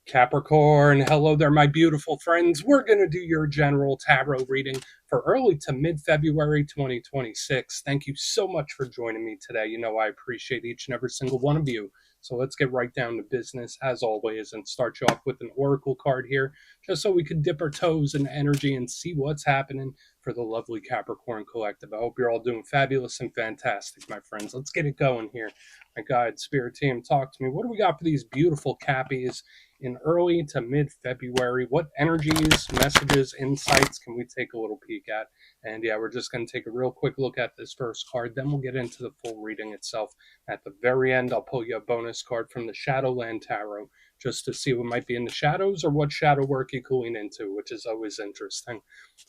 Capricorn, hello there, my beautiful friends. We're going to do your general tarot reading for early to mid February 2026. Thank you so much for joining me today. You know, I appreciate each and every single one of you. So let's get right down to business, as always, and start you off with an oracle card here, just so we could dip our toes in energy and see what's happening for the lovely Capricorn collective. I hope you're all doing fabulous and fantastic, my friends. Let's get it going here. My guide, spirit team, talk to me. What do we got for these beautiful Cappies in early to mid February? What energies, messages, insights can we take a little peek at? And yeah, we're just going to take a real quick look at this first card. Then we'll get into the full reading itself. At the very end, I'll pull you a bonus card from the Shadowland Tarot just to see what might be in the shadows or what shadow work you can lean into, which is always interesting.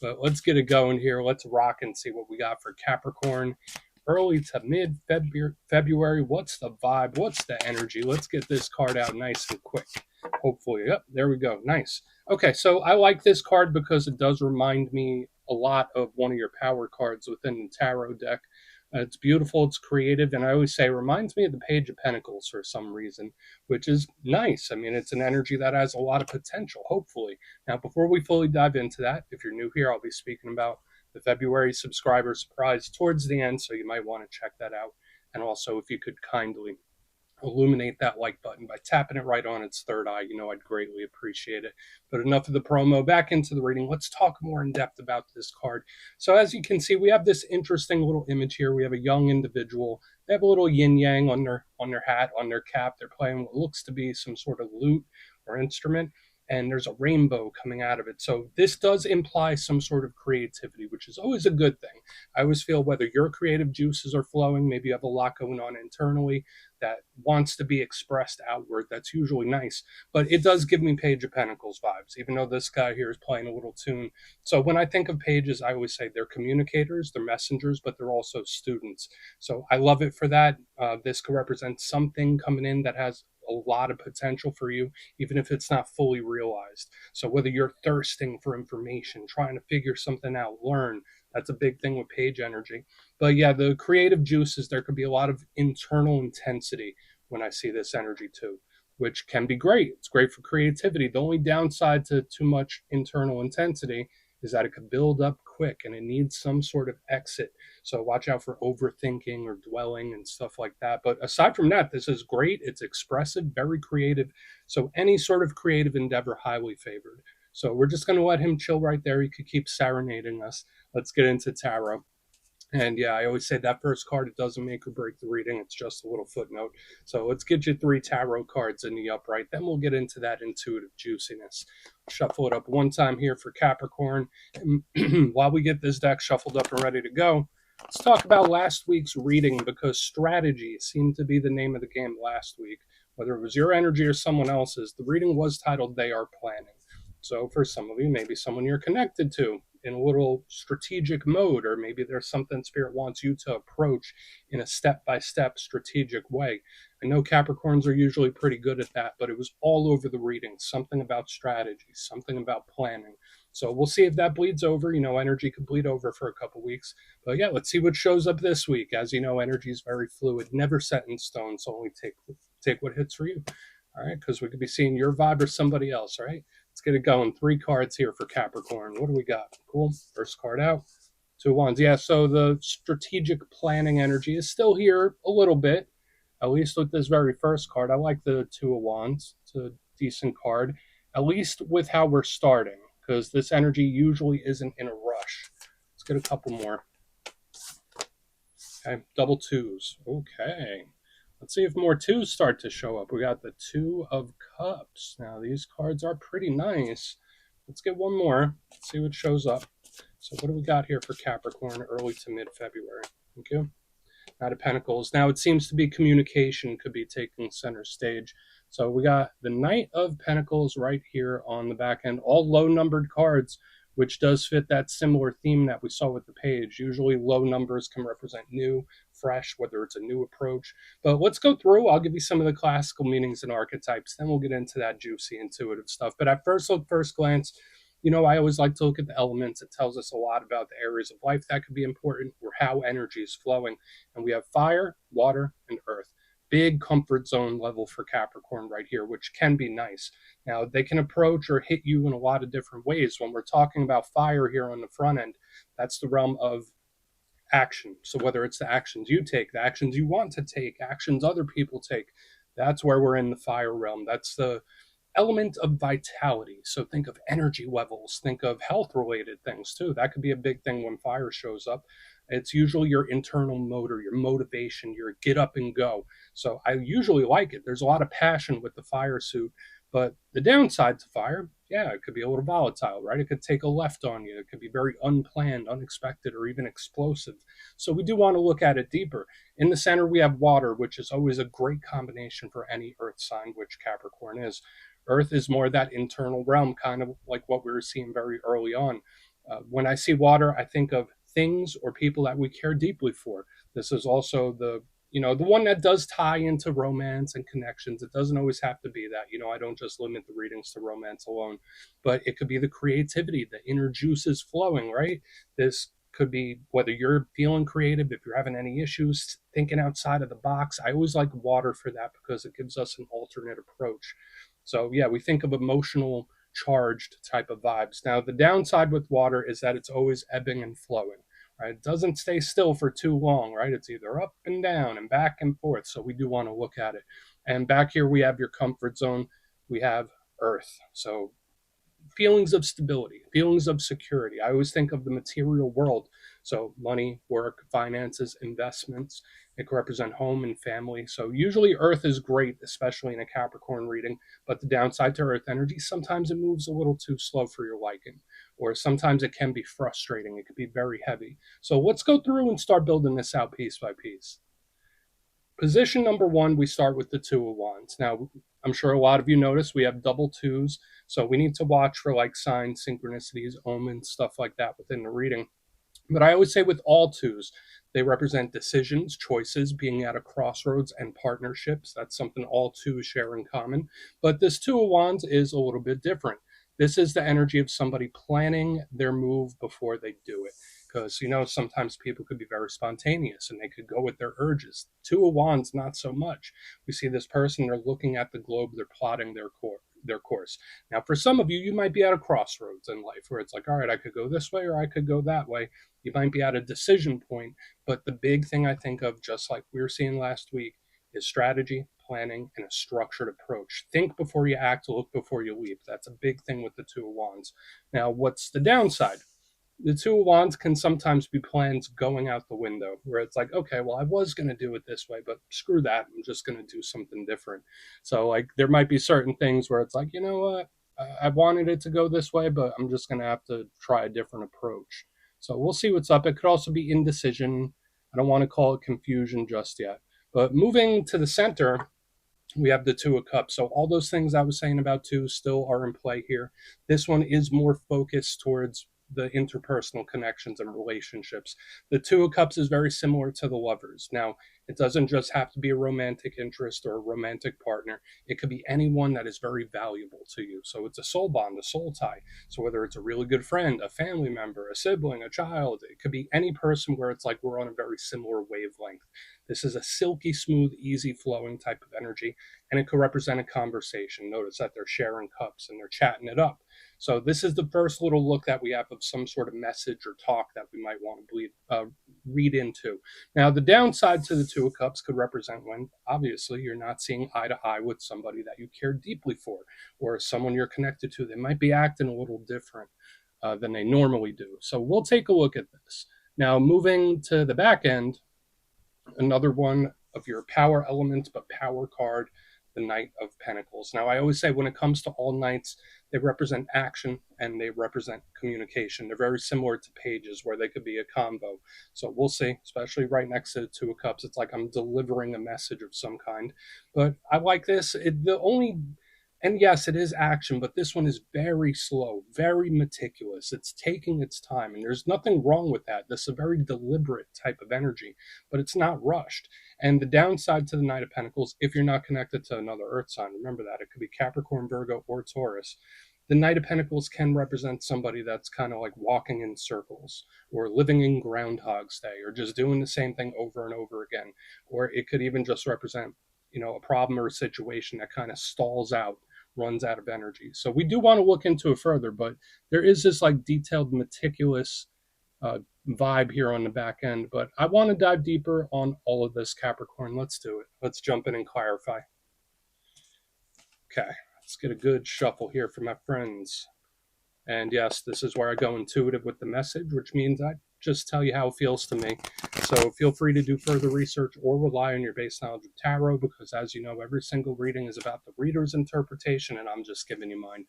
But let's get it going here. Let's rock and see what we got for Capricorn early to mid February. What's the vibe? What's the energy? Let's get this card out nice and quick. Hopefully. Yep, there we go. Nice. Okay, so I like this card because it does remind me a lot of one of your power cards within the tarot deck. It's beautiful, it's creative, and I always say it reminds me of the Page of Pentacles for some reason, which is nice. I mean, it's an energy that has a lot of potential, hopefully. Now, before we fully dive into that, if you're new here, I'll be speaking about the February subscriber surprise towards the end, so you might want to check that out. And also, if you could kindly illuminate that like button by tapping it right on its third eye, you know, I'd greatly appreciate it. But enough of the promo, back into the reading. Let's talk more in depth about this card. So as you can see, we have this interesting little image here. We have a young individual. They have a little yin yang on their hat, on their cap. They're playing what looks to be some sort of lute or instrument, and there's a rainbow coming out of it. So this does imply some sort of creativity, which is always a good thing. I always feel whether your creative juices are flowing, maybe you have a lot going on internally that wants to be expressed outward. That's usually nice. But it does give me Page of Pentacles vibes, even though this guy here is playing a little tune. So when I think of pages, I always say they're communicators, they're messengers, but they're also students. So I love it for that. This could represent something coming in that has a lot of potential for you, even if it's not fully realized. So whether you're thirsting for information, trying to figure something out, learn, that's a big thing with page energy. But yeah, the creative juices, there could be a lot of internal intensity when I see this energy too, which can be great. It's great for creativity. The only downside to too much internal intensity is that it could build up quick and it needs some sort of exit. So watch out for overthinking or dwelling and stuff like that. But aside from that, this is great. It's expressive, very creative. So any sort of creative endeavor, highly favored. So we're just going to let him chill right there. He could keep serenading us. Let's get into tarot. And yeah, I always say that first card, it doesn't make or break the reading. It's just a little footnote. So let's get you 3 tarot cards in the upright. Then we'll get into that intuitive juiciness. Shuffle it up one time here for Capricorn. And while we get this deck shuffled up and ready to go, let's talk about last week's reading, because strategy seemed to be the name of the game last week. Whether it was your energy or someone else's, the reading was titled They Are Planning. So for some of you, maybe someone you're connected to in a little strategic mode, or maybe there's something Spirit wants you to approach in a step-by-step strategic way. I know Capricorns are usually pretty good at that, but it was all over the reading. Something about strategy, something about planning. So we'll see if that bleeds over. You know, energy could bleed over for a couple weeks. But yeah, let's see what shows up this week. As you know, energy is very fluid, never set in stone, so only take what hits for you. All right, because we could be seeing your vibe or somebody else, right? Let's get it going. 3 cards here for Capricorn. What do we got? Cool. First card out. 2 wands. Yeah, so the strategic planning energy is still here a little bit, at least with this very first card. I like the 2 of wands. It's a decent card, at least with how we're starting, because this energy usually isn't in a rush. Let's get a couple more. Okay, double 2s. Okay. Let's see if more 2s start to show up. We got the 2 of Cups. Now, these cards are pretty nice. Let's get one more. Let's see what shows up. So what do we got here for Capricorn early to mid-February? Thank you. Knight of Pentacles. Now, it seems to be communication could be taking center stage. So we got the Knight of Pentacles right here on the back end. All low-numbered cards, which does fit that similar theme that we saw with the page. Usually low numbers can represent new, fresh, whether it's a new approach. But let's go through. I'll give you some of the classical meanings and archetypes. Then we'll get into that juicy, intuitive stuff. But at first glance, you know, I always like to look at the elements. It tells us a lot about the areas of life that could be important or how energy is flowing. And we have fire, water, and earth. big comfort zone level for Capricorn right here, which can be nice. Now, they can approach or hit you in a lot of different ways. When we're talking about fire here on the front end, that's the realm of action. So, whether it's the actions you take, the actions you want to take, actions other people take, that's where we're in the fire realm. That's the element of vitality. So think of energy levels, think of health related things too. That could be a big thing when fire shows up. It's usually your internal motor, your motivation, your get up and go. So I usually like it. There's a lot of passion with the fire suit, but the downside to fire, yeah, it could be a little volatile, right? It could take a left on you. It could be very unplanned, unexpected, or even explosive. So we do want to look at it deeper. In the center, we have water, which is always a great combination for any earth sign, which Capricorn is. Earth is more that internal realm, kind of like what we were seeing very early on. When I see water, I think of things or people that we care deeply for. This is also the one that does tie into romance and connections. It doesn't always have to be that. I don't just limit the readings to romance alone, but it could be the creativity, the inner juices flowing, right? This could be whether you're feeling creative, if you're having any issues thinking outside of the box. I always like water for that because it gives us an alternate approach. So yeah, we think of emotional charged type of vibes. Now the downside with water is that it's always ebbing and flowing. Right? It doesn't stay still for too long, right? It's either up and down and back and forth. So we do want to look at it. And back here we have your comfort zone. We have Earth. So feelings of stability, feelings of security. I always think of the material world. So money, work, finances, investments. It can represent home and family. So usually Earth is great, especially in a Capricorn reading. But the downside to Earth energy, sometimes it moves a little too slow for your liking, or sometimes it can be frustrating. It could be very heavy. So let's go through and start building this out piece by piece. Position number one, we start with the Two of Wands. Now, I'm sure a lot of you notice we have double twos, so we need to watch for like signs, synchronicities, omens, stuff like that within the reading. But I always say with all twos, they represent decisions, choices, being at a crossroads, and partnerships. That's something all twos share in common. But this Two of Wands is a little bit different. This is the energy of somebody planning their move before they do it. Because, sometimes people could be very spontaneous and they could go with their urges. Two of Wands, not so much. We see this person, they're looking at the globe, they're plotting their course. Now, for some of you, you might be at a crossroads in life where it's like, all right, I could go this way or I could go that way. You might be at a decision point, but the big thing I think of, just like we were seeing last week, is strategy, planning, and a structured approach. Think before you act, look before you leap. That's a big thing with the Two of Wands. Now, what's the downside? The Two of Wands can sometimes be plans going out the window, where it's like, okay, well, I was going to do it this way, but screw that. I'm just going to do something different. So, like, there might be certain things where it's like, you know what? I wanted it to go this way, but I'm just going to have to try a different approach. So, we'll see what's up. It could also be indecision. I don't want to call it confusion just yet. But moving to the center, we have the Two of Cups. So all those things I was saying about two still are in play here. This one is more focused towards the interpersonal connections and relationships. The Two of Cups is very similar to the Lovers. Now, it doesn't just have to be a romantic interest or a romantic partner. It could be anyone that is very valuable to you. So it's a soul bond, a soul tie. So whether it's a really good friend, a family member, a sibling, a child, it could be any person where it's like we're on a very similar wavelength. This is a silky smooth, easy flowing type of energy, and it could represent a conversation. Notice that they're sharing cups and they're chatting it up. So this is the first little look that we have of some sort of message or talk that we might want to read into. Now, the downside to the Two of Cups could represent when, obviously, you're not seeing eye to eye with somebody that you care deeply for, or someone you're connected to. They might be acting a little different than they normally do. So we'll take a look at this. Now, moving to the back end, another one of your power elements, but power card, the Knight of Pentacles. Now, I always say when it comes to all knights, they represent action and they represent communication. They're very similar to pages where they could be a combo. So we'll see, especially right next to the Two of Cups. It's like I'm delivering a message of some kind. But I like this. And yes, it is action, but this one is very slow, very meticulous. It's taking its time, and there's nothing wrong with that. This is a very deliberate type of energy, but it's not rushed. And the downside to the Knight of Pentacles, if you're not connected to another Earth sign, remember that. It could be Capricorn, Virgo, or Taurus. The Knight of Pentacles can represent somebody that's kind of like walking in circles, or living in Groundhog's Day, or just doing the same thing over and over again. Or it could even just represent a problem or a situation that kind of stalls out, runs out of energy. So we do want to look into it further, but there is this like detailed, meticulous uh, vibe here on the back end. But I want to dive deeper on all of this, Capricorn. Let's do it. Let's jump in and clarify. Okay, let's get a good shuffle here for my friends. And yes, this is where I go intuitive with the message, which means I just tell you how it feels to me. So feel free to do further research or rely on your base knowledge of tarot, because as you know, every single reading is about the reader's interpretation, and I'm just giving you mine.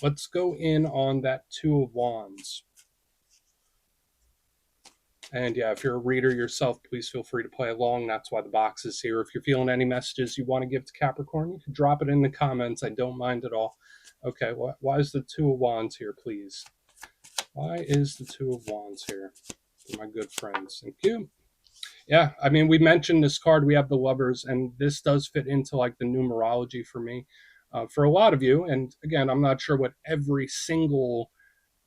Let's go in on that Two of Wands. And yeah, if you're a reader yourself, please feel free to play along. That's why the box is here. If you're feeling any messages you want to give to Capricorn, you can drop it in the comments. I don't mind at all. Okay, why is the Two of Wands here, please? Why is the Two of Wands here? For my good friends. Thank you. Yeah, I mean, we mentioned this card. We have the Lovers, and this does fit into like the numerology for me. For a lot of you, and again, I'm not sure what every single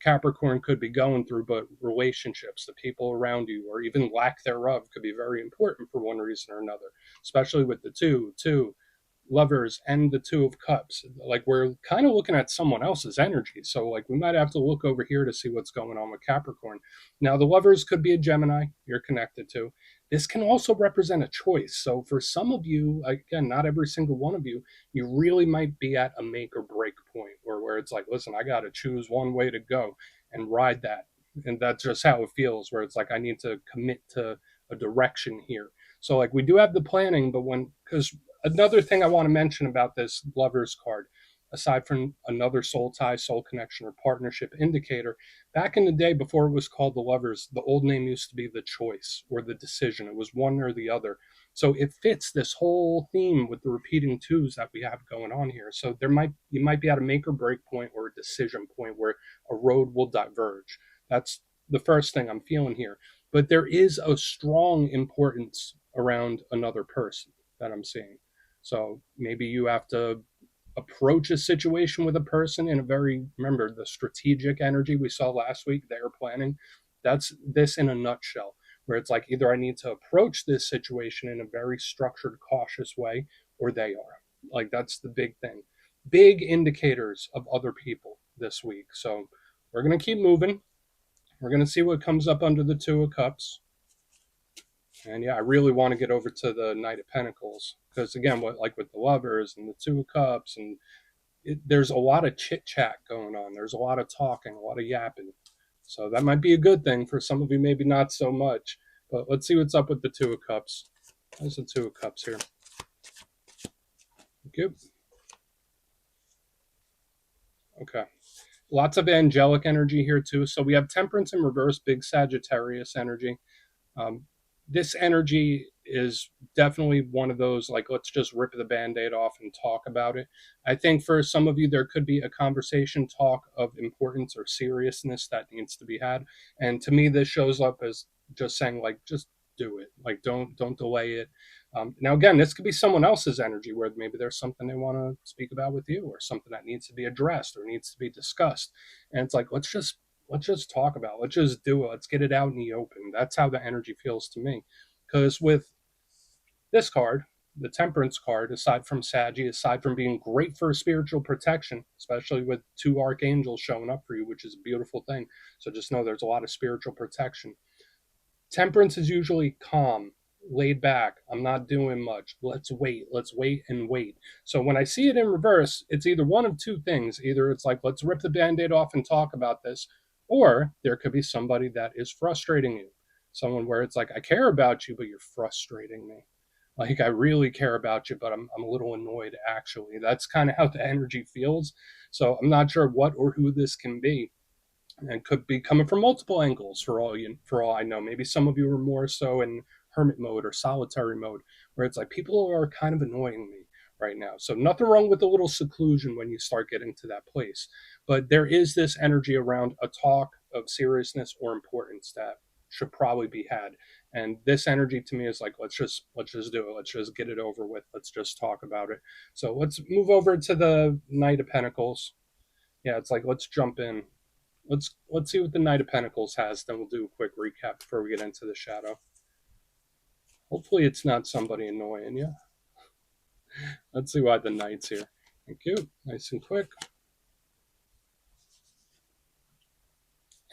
Capricorn could be going through, but relationships, the people around you, or even lack thereof, could be very important for one reason or another, especially with the two Lovers and the Two of Cups. Like we're kind of looking at someone else's energy. So like we might have to look over here to see what's going on with Capricorn. Now the Lovers could be a Gemini you're connected to. This can also represent a choice. So for some of you, again, not every single one of you, you really might be at a make or break point where it's like, listen, I got to choose one way to go and ride that. And that's just how it feels, where it's like I need to commit to a direction here. So like we do have the planning, but because another thing I want to mention about this Lovers card, aside from another soul tie, soul connection, or partnership indicator, back in the day before it was called the Lovers, the old name used to be the choice or the decision. It was one or the other. So it fits this whole theme with the repeating twos that we have going on here. So you might be at a make or break point or a decision point where a road will diverge. That's the first thing I'm feeling here. But there is a strong importance around another person that I'm seeing. So maybe you have to approach a situation with a person in a very, remember the strategic energy we saw last week, they're planning. That's this in a nutshell, where it's like either I need to approach this situation in a very structured, cautious way, or they are. Like that's the big thing. Big indicators of other people this week. So we're going to keep moving. We're going to see what comes up under the Two of Cups. And yeah, I really want to get over to the Knight of Pentacles because again, like with the Lovers and the Two of Cups, and there's a lot of chit chat going on. There's a lot of talking, a lot of yapping. So that might be a good thing for some of you, maybe not so much. But let's see what's up with the Two of Cups. There's the Two of Cups here. Good. Okay. Lots of angelic energy here too. So we have Temperance in reverse, big Sagittarius energy. Um, this energy is definitely one of those, like, let's just rip the band-aid off and talk about it. I think for some of you, there could be a conversation, talk of importance or seriousness that needs to be had. And to me, this shows up as just saying, like, just do it. Like, don't delay it. Now, again, this could be someone else's energy where maybe there's something they want to speak about with you or something that needs to be addressed or needs to be discussed. And it's like, let's just talk about it. Let's just do it. Let's get it out in the open. That's how the energy feels to me. Because with this card, the Temperance card, aside from Saggy, aside from being great for spiritual protection, especially with two archangels showing up for you, which is a beautiful thing. So just know there's a lot of spiritual protection. Temperance is usually calm, laid back. I'm not doing much. Let's wait and wait. So when I see it in reverse, it's either one of two things. Either it's like, let's rip the band-aid off and talk about this, or there could be somebody that is frustrating you. Someone where it's like, I care about you, but you're frustrating me. Like, I really care about you, but I'm a little annoyed, actually. That's kind of how the energy feels. So I'm not sure what or who this can be, and could be coming from multiple angles for all I know. Maybe some of you are more so in hermit mode or solitary mode, where it's like people are kind of annoying me right now. So nothing wrong with a little seclusion when you start getting to that place. But there is this energy around a talk of seriousness or importance that should probably be had. And this energy to me is like, let's just do it. Let's just get it over with. Let's just talk about it. So let's move over to the Knight of Pentacles. Yeah, it's like, let's jump in. Let's see what the Knight of Pentacles has, then we'll do a quick recap before we get into the shadow. Hopefully it's not somebody annoying you. Let's see why the Knight's here. Thank you. Nice and quick.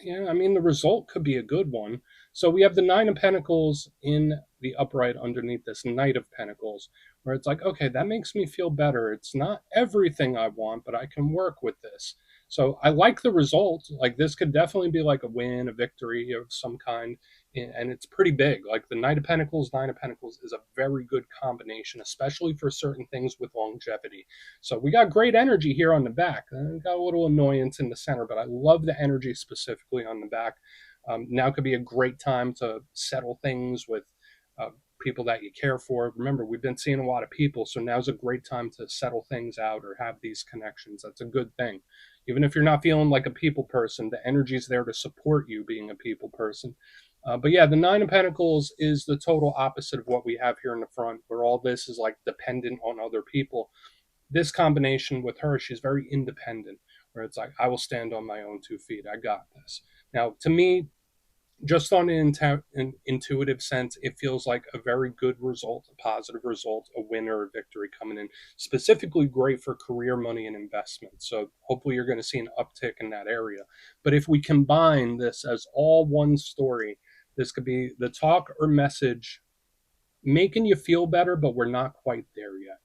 Yeah, I mean, the result could be a good one. So we have the Nine of Pentacles in the upright underneath this Knight of Pentacles, where it's like, okay, that makes me feel better. It's not everything I want, but I can work with this. So I like the result. Like, this could definitely be like a win, a victory of some kind. And it's pretty big. Like the Knight of Pentacles, Nine of Pentacles is a very good combination, especially for certain things with longevity. So we got great energy here on the back. Got a little annoyance in the center, but I love the energy specifically on the back. Now could be a great time to settle things with uh, people that you care for. Remember, we've been seeing a lot of people, so now's a great time to settle things out or have these connections. That's a good thing. Even if you're not feeling like a people person, the energy's there to support you being a people person. But yeah, the Nine of Pentacles is the total opposite of what we have here in the front, where all this is like dependent on other people. This combination with her, she's very independent, where it's like, I will stand on my own 2 feet. I got this. Now, to me, just on an intuitive sense, it feels like a very good result, a positive result, a winner, a victory coming in. Specifically, great for career, money, and investment. So hopefully, you're going to see an uptick in that area. But if we combine this as all one story, this could be the talk or message making you feel better, but we're not quite there yet.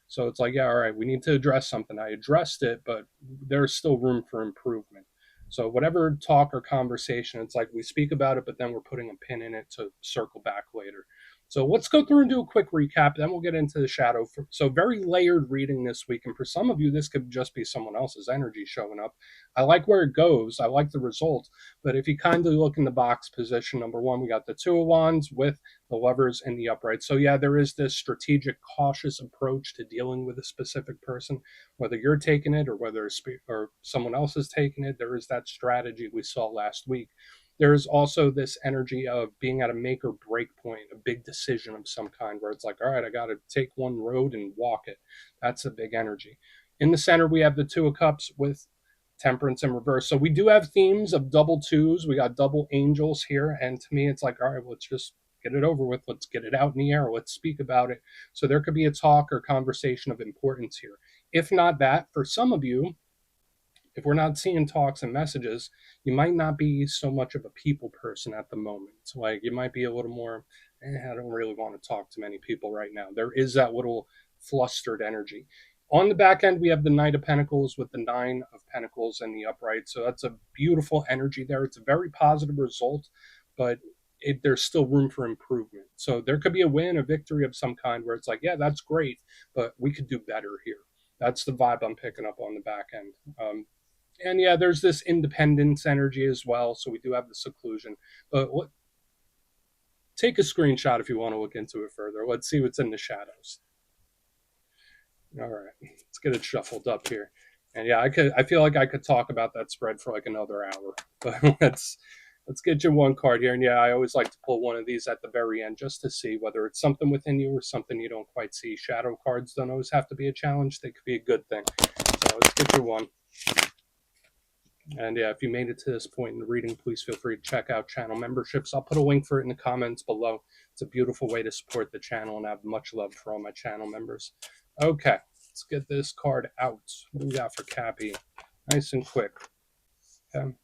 So it's like, yeah, all right, we need to address something. I addressed it, but there's still room for improvement. So whatever talk or conversation, it's like we speak about it, but then we're putting a pin in it to circle back later. So let's go through and do a quick recap. Then we'll get into the shadow. So very layered reading this week. And for some of you, this could just be someone else's energy showing up. I like where it goes. I like the result. But if you kindly look in the box position, number one, we got the Two of Wands with the Lovers in the upright. So yeah, there is this strategic, cautious approach to dealing with a specific person, whether you're taking it or whether or someone else is taking it. There is that strategy we saw last week. There is also this energy of being at a make or break point, a big decision of some kind, where it's like, all right, I got to take one road and walk it. That's a big energy. In the center, we have the Two of Cups with Temperance in reverse. So we do have themes of double twos. We got double angels here. And to me, it's like, all right, let's just get it over with. Let's get it out in the air. Let's speak about it. So there could be a talk or conversation of importance here. If not that, for some of you, if we're not seeing talks and messages, you might not be so much of a people person at the moment. So like you might be a little more, I don't really want to talk to many people right now. There is that little flustered energy. On the back end, we have the Knight of Pentacles with the Nine of Pentacles and the upright. So that's a beautiful energy there. It's a very positive result, but there's still room for improvement. So there could be a win, a victory of some kind where it's like, yeah, that's great, but we could do better here. That's the vibe I'm picking up on the back end. And yeah, there's this independence energy as well. So we do have the seclusion. But take a screenshot if you want to look into it further. Let's see what's in the shadows. All right, let's get it shuffled up here. And yeah, I feel like I could talk about that spread for like another hour. But let's get you one card here. And yeah, I always like to pull one of these at the very end just to see whether it's something within you or something you don't quite see. Shadow cards don't always have to be a challenge. They could be a good thing. So let's get you one. And yeah, if you made it to this point in the reading, please feel free to check out channel memberships. I'll put a link for it in the comments below. It's a beautiful way to support the channel, and I have much love for all my channel members. Okay, let's get this card out. What do we got for Cappy? Nice and quick. Okay.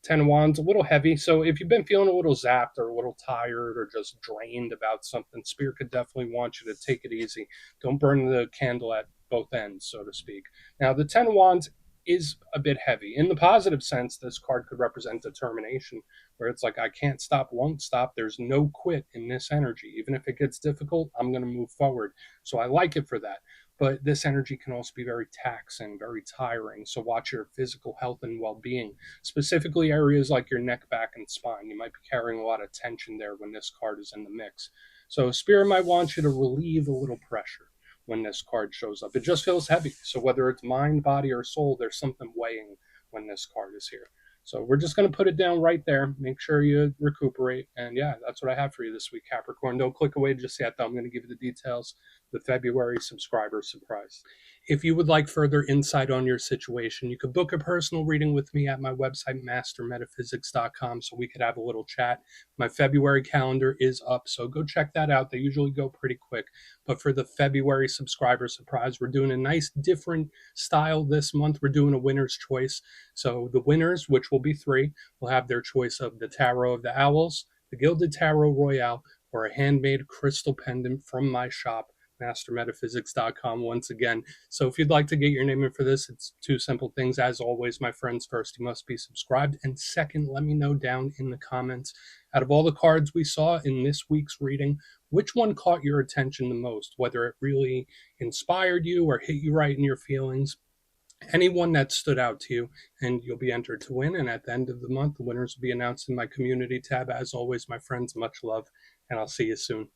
10 of Wands, a little heavy. So if you've been feeling a little zapped or a little tired or just drained about something, Spirit could definitely want you to take it easy. Don't burn the candle at both ends, so to speak. Now, the 10 of Wands is a bit heavy. In the positive sense, this card could represent determination, where it's like, I can't stop, won't stop. There's no quit in this energy. Even if it gets difficult, I'm going to move forward. So I like it for that. But this energy can also be very taxing, very tiring. So watch your physical health and well-being, specifically areas like your neck, back, and spine. You might be carrying a lot of tension there when this card is in the mix. So Spirit might want you to relieve a little pressure when this card shows up. It just feels heavy. So whether it's mind, body, or soul, there's something weighing when this card is here. So we're just going to put it down right there. Make sure you recuperate. And yeah, that's what I have for you this week, Capricorn. Don't click away just yet, though. I'm going to give you the details. the February subscriber surprise. If you would like further insight on your situation, you could book a personal reading with me at my website, mastermetaphysics.com, so we could have a little chat. My February calendar is up, so go check that out. They usually go pretty quick. But for the February subscriber surprise, we're doing a nice different style this month. We're doing a winner's choice. So the winners, which will be 3, will have their choice of the Tarot of the Owls, the Gilded Tarot Royale, or a handmade crystal pendant from my shop, mastermetaphysics.com, once again. So if you'd like to get your name in for this, it's 2 simple things. As always, my friends, first, you must be subscribed. And second, let me know down in the comments, out of all the cards we saw in this week's reading, which one caught your attention the most, whether it really inspired you or hit you right in your feelings. Anyone that stood out to you, and you'll be entered to win. And at the end of the month, the winners will be announced in my community tab. As always, my friends, much love, and I'll see you soon.